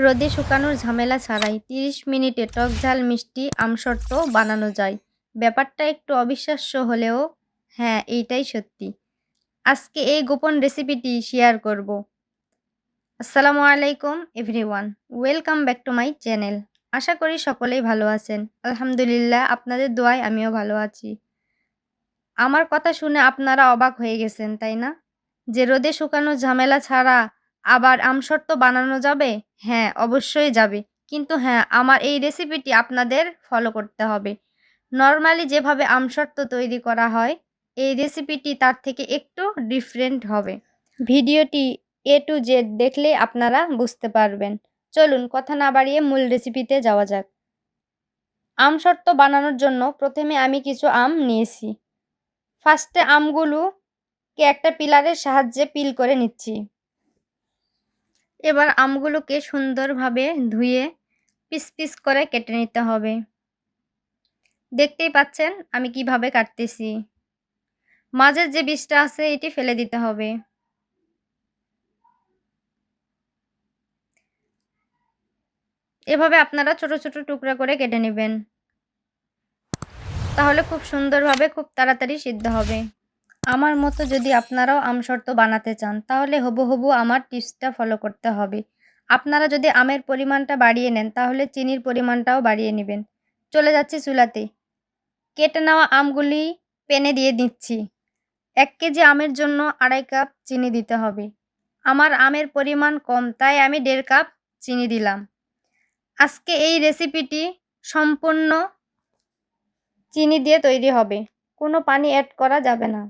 রোদে শুকানোর ঝামেলা ছাড়াই ৩০ মিনিটে টক ঝাল মিষ্টি আমসত্ত্ব বানানো যায়। ব্যাপারটা একটু অবিশ্বাস্য হলেও হ্যাঁ, এইটাই সত্যি। আজকে এই গোপন রেসিপিটি শেয়ার করব। আসসালামু আলাইকুম everyone. Welcome back to my channel. আশা করি সকলেই ভালো আছেন। আলহামদুলিল্লাহ আপনাদের দোয়ায় আমিও ভালো আছি। আমার কথা শুনে আপনারা অবাক হয়ে গেছেন, তাই না? যে রোদে শুকানো ঝামেলা ছাড়া আবার আমসত্ত্ব বানানো যাবে? হ্যাঁ, অবশ্যই যাবে। কিন্তু হ্যাঁ, আমার এই রেসিপিটি আপনাদের ফলো করতে হবে। নরমালি যেভাবে আমসত্ত্ব তৈরি করা হয়, এই রেসিপিটি তার থেকে একটু ডিফারেন্ট হবে। ভিডিওটি A to Z দেখলে আপনারা বুঝতে পারবেন। চলুন কথা না বাড়িয়ে মূল রেসিপিতে যাওয়া যাক। আমসত্ত্ব বানানোর জন্য প্রথমে আমি কিছু আম নিয়েছি। ফার্স্টে আমগুলোকে একটা পিলারের সাহায্যে পিল করে নিচ্ছি। এবার আমগুলোকে সুন্দরভাবে ধুয়ে পিস পিস করে কেটে নিতে হবে। দেখতেই পাচ্ছেন আমি কিভাবে কাটতেছি। মাঝের যে বীজটা আছে এটি ফেলে দিতে হবে। এভাবে আপনারা ছোট ছোট টুকরা করে কেটে নেবেন। তাহলে খুব সুন্দরভাবে খুব তাড়াতাড়ি সিদ্ধ হবে। আমার মতো যদি আপনারাও আমসত্ত্ব বানাতে চান তাহলে হুবহু আমার টিপসটা ফলো করতে হবে। আপনারা যদি আমের পরিমাণটা বাড়িয়ে নেন তাহলে চিনির পরিমাণটাও বাড়িয়ে নেবেন। চলে যাচ্ছি চুলাতে। কেটে নেওয়া আমগুলি প্যানে দিয়ে দিচ্ছি। ১ কেজি আমের জন্য ২.৫ কাপ চিনি দিতে হবে। আমার আমের পরিমাণ কম তাই আমি ১.৫ কাপ চিনি দিলাম। আজকে এই রেসিপিটি সম্পূর্ণ চিনি দিয়ে তৈরি হবে। কোনো পানি অ্যাড করা যাবে না।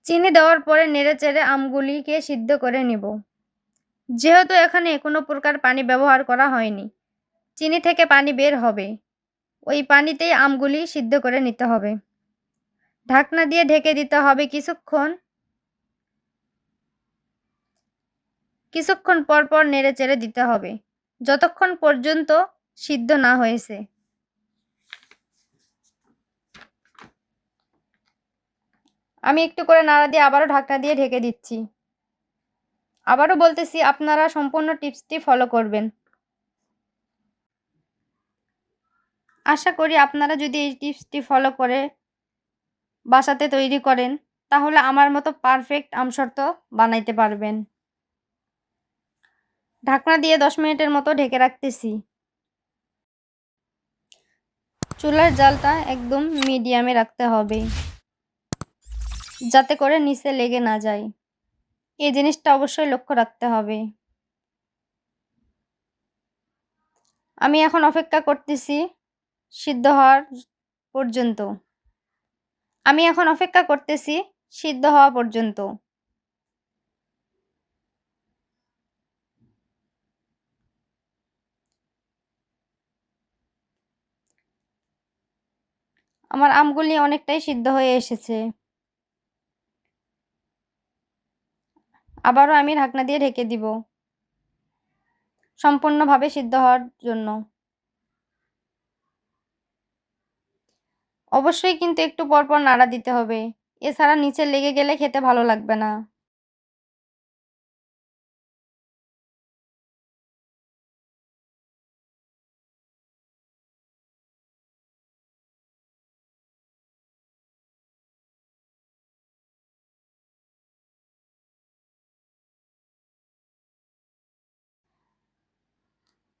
চিনি দেওয়ার পরে নেড়েচেড়ে আমগুলিকে সিদ্ধ করে নিব। যেহেতু এখানে কোনো প্রকার পানি ব্যবহার করা হয়নি, চিনি থেকে পানি বের হবে। ওই পানিতেই আমগুলি সিদ্ধ করে নিতে হবে। ঢাকনা দিয়ে ঢেকে দিতে হবে কিছুক্ষণ। কিছুক্ষণ পর পর নেড়েচেড়ে দিতে হবে যতক্ষণ পর্যন্ত সিদ্ধ না হয়েছে। আমি একটু করে নাড়া দিয়ে আবারও ঢাকনা দিয়ে ঢেকে দিচ্ছি। আবারও বলতেছি আপনারা সম্পূর্ণ টিপসটি ফলো করবেন। আশা করি আপনারা যদি এই টিপসটি ফলো করে বাসাতে তৈরি করেন তাহলে আমার মতো পারফেক্ট আমসত্ত্ব বানাইতে পারবেন। ঢাকনা দিয়ে ১০ মিনিটের মতো ঢেকে রাখতেছি। চুলার জালটা একদম মিডিয়ামে রাখতে হবে যাতে করে নিচে লেগে না যায়। এই জিনিসটা অবশ্যই লক্ষ্য রাখতে হবে। আমি এখন অপেক্ষা করতেছি সিদ্ধ হওয়ার পর্যন্ত। আমি এখন অপেক্ষা করতেছি সিদ্ধ হওয়া পর্যন্ত। আমার আমগুলি অনেকটাই সিদ্ধ হয়ে এসেছে। আবারও আমি ঢাকনা দিয়ে ঢেকে দিব সম্পূর্ণভাবে সিদ্ধ হওয়ার জন্য। অবশ্যই কিন্তু একটু পর পর নাড়া দিতে হবে। এছাড়া নিচে লেগে গেলে খেতে ভালো লাগবে না।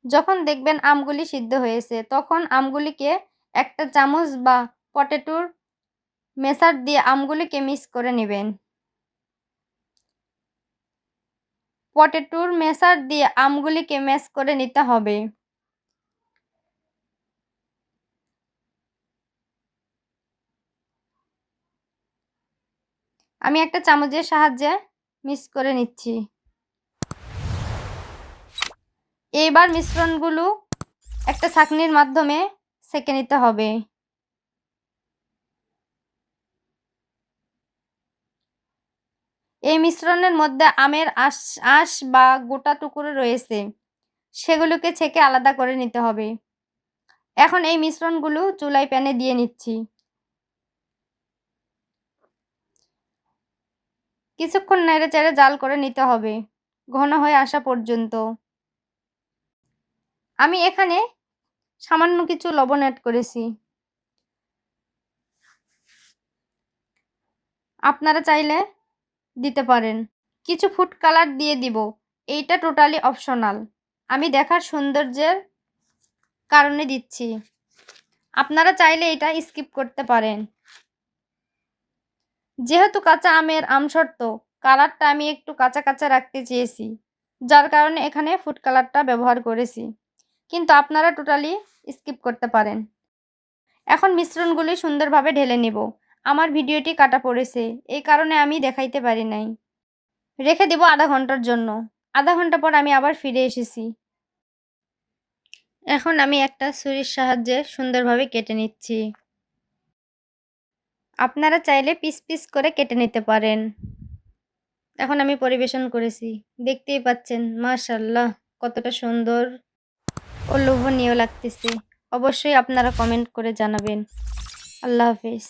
যখন দেখবেন আমগুলি সিদ্ধ হয়েছে তখন আমগুলিকে একটা চামচ বা পটেটোর ম্যাশার দিয়ে আমগুলিকে মিক্স করে নেবেন। পটেটোর ম্যাশার দিয়ে আমগুলিকে ম্যাশ করে নিতে হবে। আমি একটা চামচের সাহায্যে মিক্স করে নিচ্ছি। এইবার মিশ্রণগুলো একটা ছাঁকনির মাধ্যমে ছেঁকে নিতে হবে। এই মিশ্রণের মধ্যে আমের আঁশ বা গোটা টুকরো রয়েছে, সেগুলোকে ছেঁকে আলাদা করে নিতে হবে। এখন এই মিশ্রণগুলো চুলায় প্যানে দিয়ে নিচ্ছি। কিছুক্ষণ নেড়েচেড়ে জাল করে নিতে হবে ঘন হয়ে আসা পর্যন্ত। আমি এখানে সামান্য কিছু লবণ অ্যাড করেছি। আপনারা চাইলে দিতে পারেন। কিছু ফুড কালার দিয়ে দিব। এইটা টোটালি অপশনাল। আমি দেখার সৌন্দর্যের কারণে দিচ্ছি। আপনারা চাইলে এটা স্কিপ করতে পারেন। যেহেতু কাঁচা আমের আমসত্ত্ব, কালারটা আমি একটু কাঁচা কাঁচা রাখতে চেয়েছি, যার কারণে এখানে ফুড কালারটা ব্যবহার করেছি, কিন্তু আপনারা টোটালি স্কিপ করতে পারেন। এখন মিশ্রণগুলি সুন্দরভাবে ঢেলে নেব। আমার ভিডিওটি কাটা পড়েছে, এই কারণে আমি দেখাইতে পারি নাই। রেখে দেব আধা ঘন্টার জন্য। আধা ঘন্টা পর আমি আবার ফিরে এসেছি। এখন আমি একটা ছুরির সাহায্যে সুন্দরভাবে কেটে নিচ্ছি। আপনারা চাইলে পিস পিস করে কেটে নিতে পারেন। এখন আমি পরিবেশন করেছি। দেখতেই পাচ্ছেন মাশাআল্লাহ কতটা সুন্দর ও লোভনীয় লাগতেছে। অবশ্যই আপনারা কমেন্ট করে জানাবেন। আল্লাহ হাফেজ।